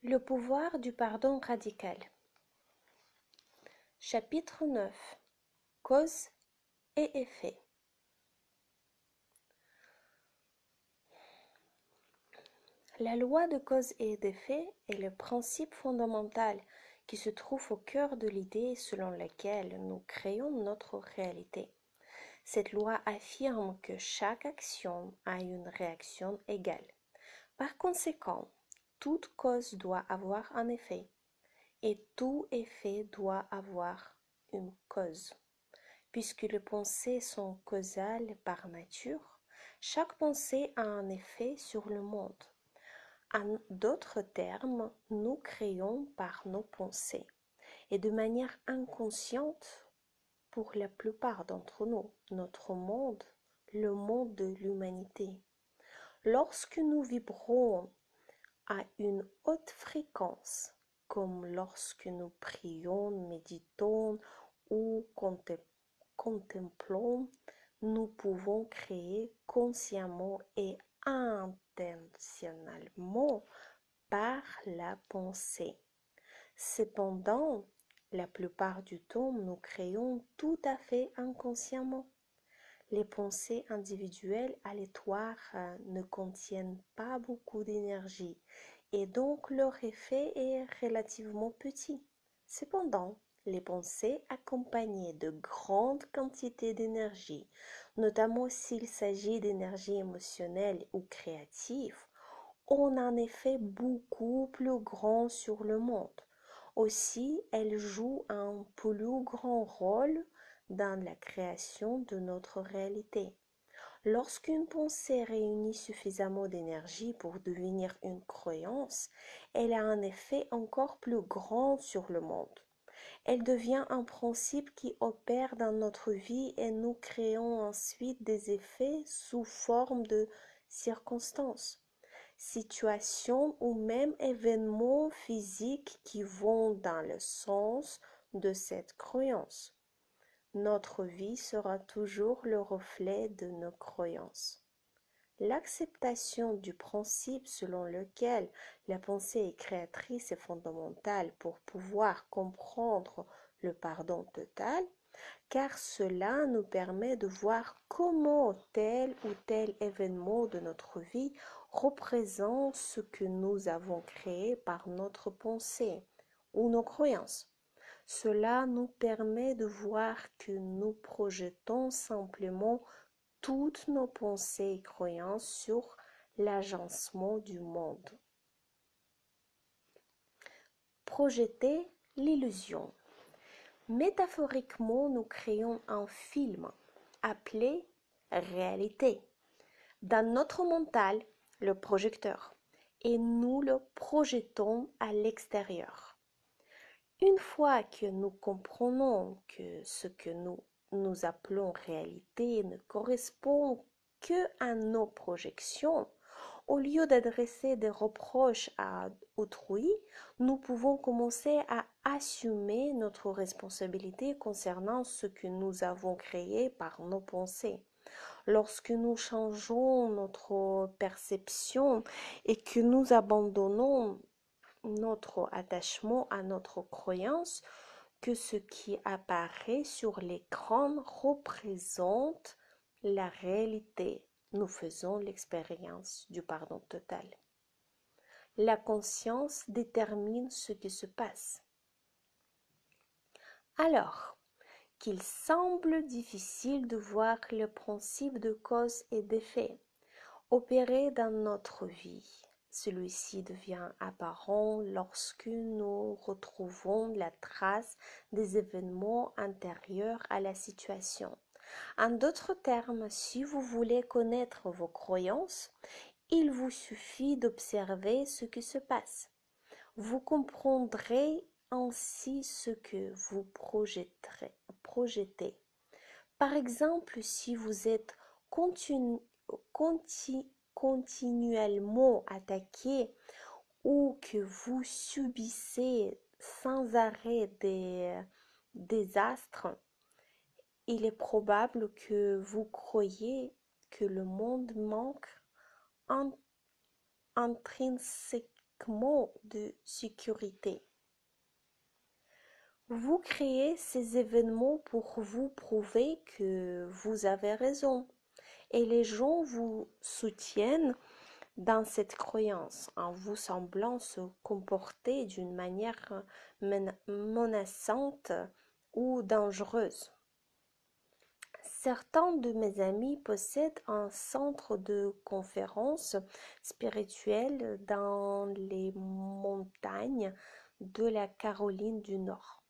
Le pouvoir du pardon radical. Chapitre 9. Cause et effet. La loi de cause et d'effet est le principe fondamental qui se trouve au cœur de l'idée selon laquelle nous créons notre réalité. Cette loi affirme que chaque action a une réaction égale. Par conséquent, toute cause doit avoir un effet et tout effet doit avoir une cause. Puisque les pensées sont causales par nature, chaque pensée a un effet sur le monde. En d'autres termes, nous créons par nos pensées et de manière inconsciente pour la plupart d'entre nous, notre monde, le monde de l'humanité. Lorsque nous vibrons à une haute fréquence, comme lorsque nous prions, méditons ou contemplons, nous pouvons créer consciemment et intentionnellement par la pensée. Cependant, la plupart du temps, nous créons tout à fait inconsciemment. Les pensées individuelles aléatoires ne contiennent pas beaucoup d'énergie et donc leur effet est relativement petit. Cependant, les pensées accompagnées de grandes quantités d'énergie, notamment s'il s'agit d'énergie émotionnelle ou créative, ont un effet beaucoup plus grand sur le monde. Aussi, elles jouent un plus grand rôle dans la création de notre réalité. Lorsqu'une pensée réunit suffisamment d'énergie pour devenir une croyance, elle a un effet encore plus grand sur le monde. Elle devient un principe qui opère dans notre vie et nous créons ensuite des effets sous forme de circonstances, situations ou même événements physiques qui vont dans le sens de cette croyance. Notre vie sera toujours le reflet de nos croyances. L'acceptation du principe selon lequel la pensée est créatrice est fondamentale pour pouvoir comprendre le pardon total, car cela nous permet de voir comment tel ou tel événement de notre vie représente ce que nous avons créé par notre pensée ou nos croyances. Cela nous permet de voir que nous projetons simplement toutes nos pensées et croyances sur l'agencement du monde. Projeter l'illusion. Métaphoriquement, nous créons un film appelé réalité dans notre mental, le projecteur, et nous le projetons à l'extérieur. Une fois que nous comprenons que ce que nous appelons réalité ne correspond que à nos projections, au lieu d'adresser des reproches à autrui, nous pouvons commencer à assumer notre responsabilité concernant ce que nous avons créé par nos pensées. Lorsque nous changeons notre perception et que nous abandonnons notre attachement à notre croyance que ce qui apparaît sur l'écran représente la réalité, nous faisons l'expérience du pardon total. La conscience détermine ce qui se passe. Alors qu'il semble difficile de voir le principe de cause et d'effet opérer dans notre vie, celui-ci devient apparent lorsque nous retrouvons la trace des événements antérieurs à la situation. En d'autres termes, si vous voulez connaître vos croyances, il vous suffit d'observer ce qui se passe. Vous comprendrez ainsi ce que vous projetez. Par exemple, si vous êtes continuellement attaqué ou que vous subissez sans arrêt des désastres, il est probable que vous croyez que le monde manque intrinsèquement uniquement de sécurité. Vous créez ces événements pour vous prouver que vous avez raison et les gens vous soutiennent dans cette croyance en vous semblant se comporter d'une manière menaçante ou dangereuse. Certains de mes amis possèdent un centre de conférences spirituelles dans les montagnes de la Caroline du Nord.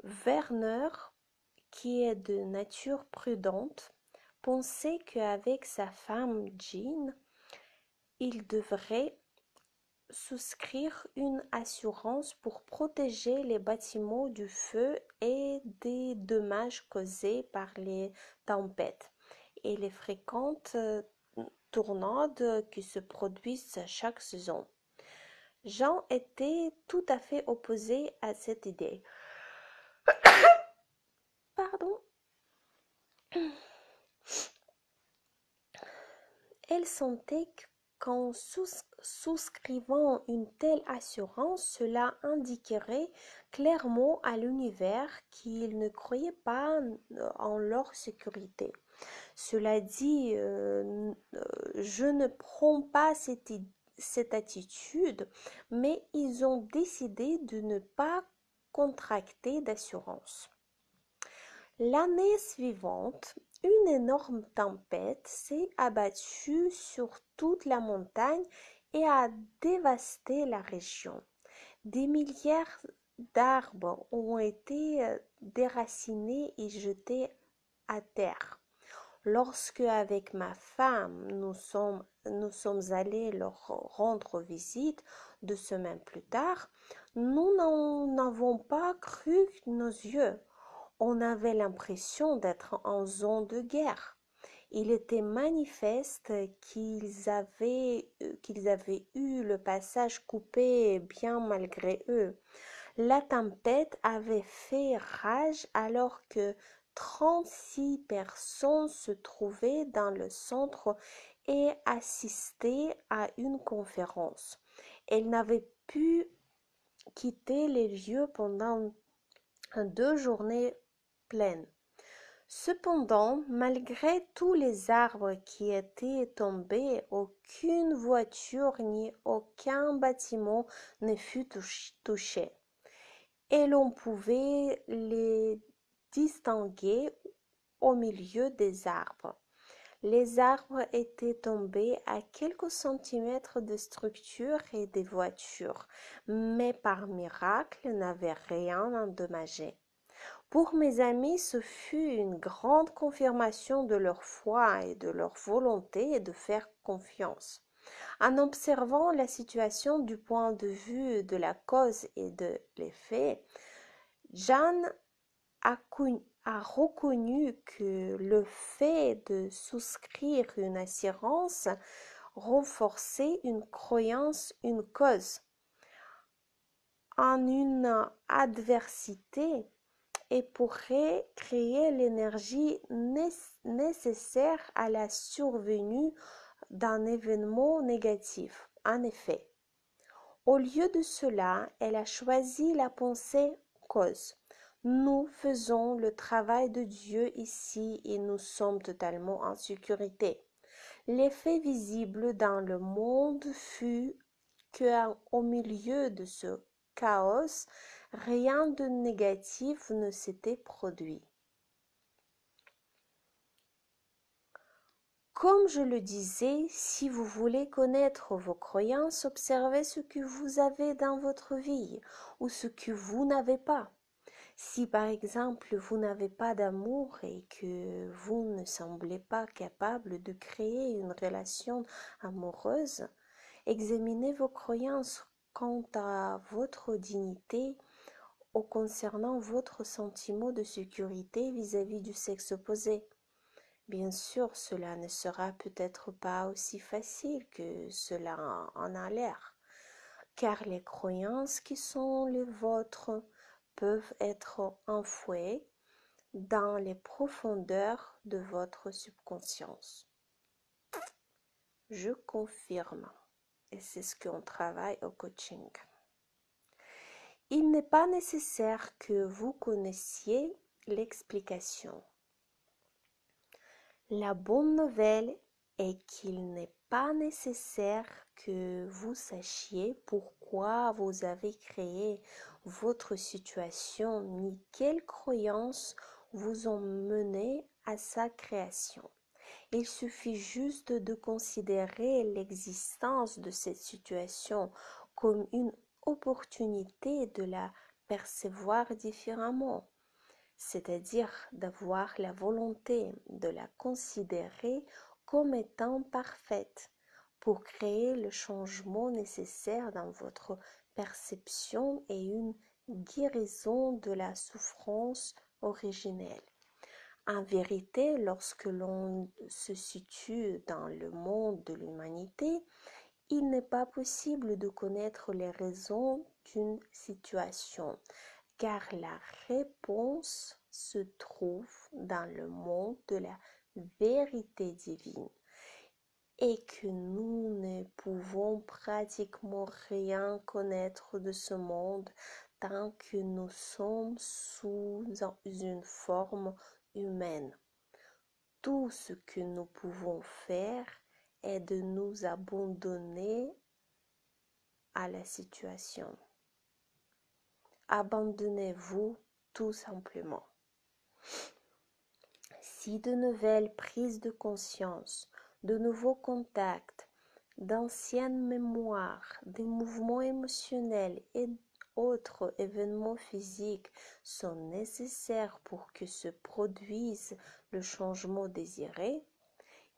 Werner, qui est de nature prudente, pensait qu'avec sa femme Jean, il devrait souscrire une assurance pour protéger les bâtiments du feu et des dommages causés par les tempêtes et les fréquentes tornades qui se produisent chaque saison. Jean était tout à fait opposé à cette idée. Pardon. Elle sentait qu'en souscrivant une telle assurance, cela indiquerait clairement à l'univers qu'il ne croyait pas en leur sécurité. Cela dit, je ne prends pas cette attitude, mais ils ont décidé de ne pas contracter d'assurance. L'année suivante, une énorme tempête s'est abattue sur toute la montagne et a dévasté la région. Des milliers d'arbres ont été déracinés et jetés à terre. Lorsque, avec ma femme, nous sommes allés leur rendre visite 2 semaines plus tard, nous n'en avons pas cru nos yeux. On avait l'impression d'être en zone de guerre. Il était manifeste qu'ils avaient eu le passage coupé bien malgré eux. La tempête avait fait rage alors que 36 personnes se trouvaient dans le centre et assistaient à une conférence. Elles n'avaient pu quitter les lieux pendant 2 journées pleines. Cependant, malgré tous les arbres qui étaient tombés, aucune voiture ni aucun bâtiment ne fut touché, et l'on pouvait les distinguer au milieu des arbres. Les arbres étaient tombés à quelques centimètres de structures et des voitures, mais par miracle n'avaient rien endommagé. Pour mes amis, ce fut une grande confirmation de leur foi et de leur volonté de faire confiance. En observant la situation du point de vue de la cause et de l'effet, Jeanne a reconnu que le fait de souscrire une assurance renforçait une croyance, une cause. En une adversité, et pourrait créer l'énergie nécessaire à la survenue d'un événement négatif. En effet, au lieu de cela, elle a choisi la pensée cause. Nous faisons le travail de Dieu ici et nous sommes totalement en sécurité. L'effet visible dans le monde fut qu'au milieu de ce chaos, rien de négatif ne s'était produit. Comme je le disais, si vous voulez connaître vos croyances, observez ce que vous avez dans votre vie ou ce que vous n'avez pas. Si par exemple vous n'avez pas d'amour et que vous ne semblez pas capable de créer une relation amoureuse, examinez vos croyances quant à votre dignité ou concernant votre sentiment de sécurité vis-à-vis du sexe opposé. Bien sûr, cela ne sera peut-être pas aussi facile que cela en a l'air, car les croyances qui sont les vôtres peuvent être enfouies dans les profondeurs de votre subconscience. Je confirme. Et c'est ce qu'on travaille au coaching. Il n'est pas nécessaire que vous connaissiez l'explication. La bonne nouvelle est qu'il n'est pas nécessaire que vous sachiez pourquoi vous avez créé votre situation ni quelles croyances vous ont mené à sa création. Il suffit juste de considérer l'existence de cette situation comme une opportunité de la percevoir différemment, c'est-à-dire d'avoir la volonté de la considérer comme étant parfaite pour créer le changement nécessaire dans votre perception et une guérison de la souffrance originelle. En vérité, lorsque l'on se situe dans le monde de l'humanité, il n'est pas possible de connaître les raisons d'une situation, car la réponse se trouve dans le monde de la vérité divine et que nous ne pouvons pratiquement rien connaître de ce monde tant que nous sommes sous une forme humaine. Tout ce que nous pouvons faire est de nous abandonner à la situation. Abandonnez-vous tout simplement. Si de nouvelles prises de conscience, de nouveaux contacts, d'anciennes mémoires, des mouvements émotionnels et autres événements physiques sont nécessaires pour que se produise le changement désiré,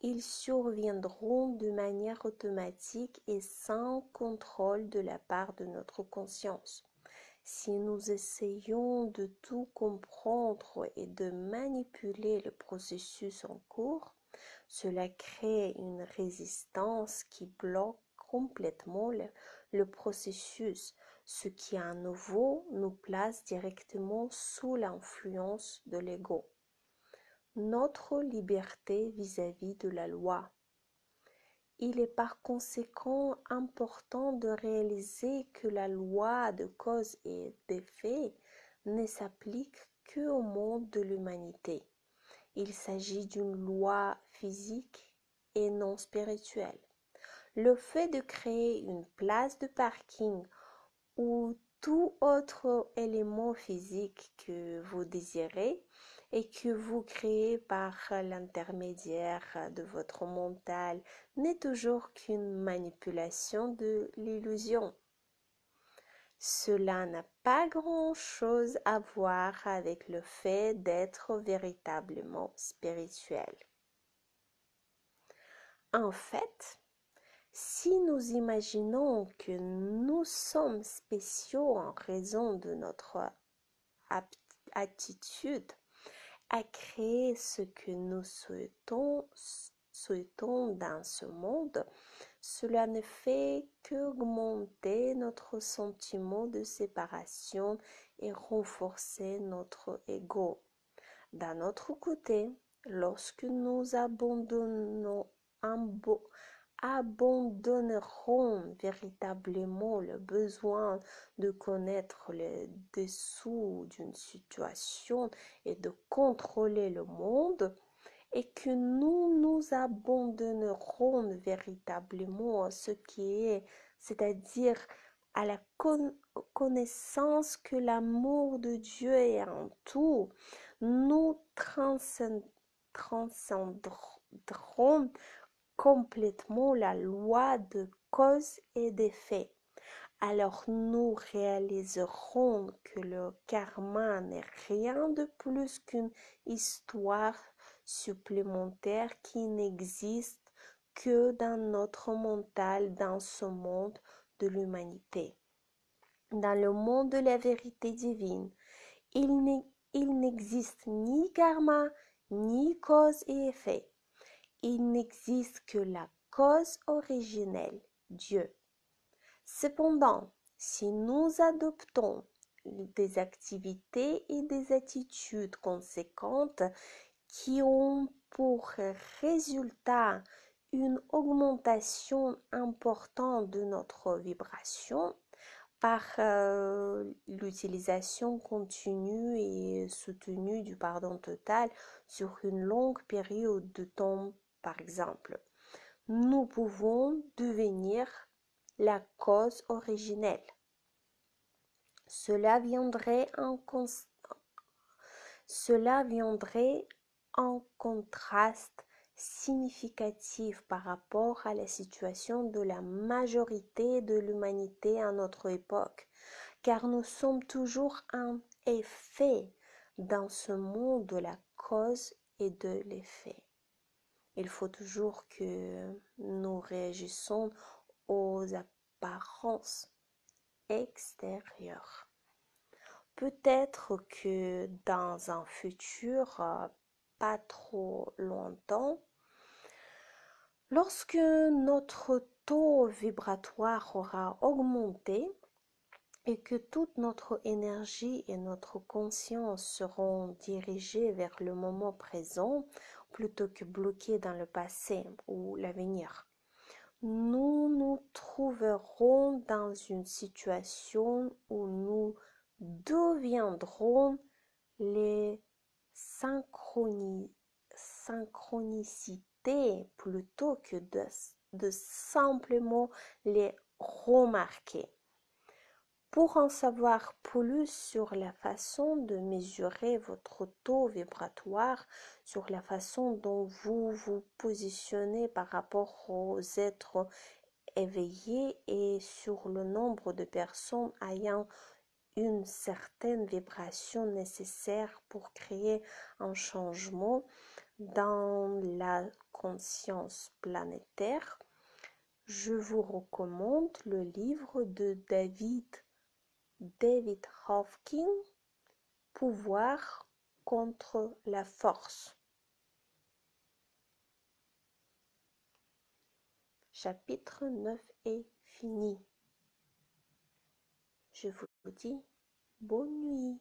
ils surviendront de manière automatique et sans contrôle de la part de notre conscience. Si nous essayons de tout comprendre et de manipuler le processus en cours, cela crée une résistance qui bloque complètement le processus, ce qui à nouveau nous place directement sous l'influence de l'ego. Notre liberté vis-à-vis de la loi. Il est par conséquent important de réaliser que la loi de cause et d'effet ne s'applique qu'au monde de l'humanité. Il s'agit d'une loi physique et non spirituelle. Le fait de créer une place de parking ou tout autre élément physique que vous désirez et que vous créez par l'intermédiaire de votre mental n'est toujours qu'une manipulation de l'illusion. Cela n'a pas grand-chose à voir avec le fait d'être véritablement spirituel. En fait, si nous imaginons que nous sommes spéciaux en raison de notre attitude à créer ce que nous souhaitons dans ce monde, cela ne fait qu'augmenter notre sentiment de séparation et renforcer notre ego. D'un autre côté, lorsque nous abandonnerons véritablement le besoin de connaître le dessous d'une situation et de contrôler le monde, et que nous nous abandonnerons véritablement à ce qui est, c'est-à-dire à la connaissance que l'amour de Dieu est en tout, nous transcenderons complètement la loi de cause et d'effet. Alors nous réaliserons que le karma n'est rien de plus qu'une histoire supplémentaire qui n'existe que dans notre mental, dans ce monde de l'humanité. Dans le monde de la vérité divine, il n'existe ni karma, ni cause et effet. Il n'existe que la cause originelle, Dieu. Cependant, si nous adoptons des activités et des attitudes conséquentes qui ont pour résultat une augmentation importante de notre vibration par l'utilisation continue et soutenue du pardon total sur une longue période de temps, par exemple. Nous pouvons devenir la cause originelle. Cela viendrait en contraste significatif par rapport à la situation de la majorité de l'humanité à notre époque, car nous sommes toujours un effet dans ce monde de la cause et de l'effet. Il faut toujours que nous réagissons aux apparences extérieures. Peut-être que dans un futur pas trop longtemps, lorsque notre taux vibratoire aura augmenté et que toute notre énergie et notre conscience seront dirigées vers le moment présent plutôt que bloquées dans le passé ou l'avenir, nous nous trouverons dans une situation où nous deviendrons les synchronicités plutôt que de simplement les remarquer. Pour en savoir plus sur la façon de mesurer votre taux vibratoire, sur la façon dont vous vous positionnez par rapport aux êtres éveillés et sur le nombre de personnes ayant une certaine vibration nécessaire pour créer un changement dans la conscience planétaire, je vous recommande le livre de David Hawkins, Pouvoir contre la force. Chapitre 9 est fini. Je vous dis bonne nuit.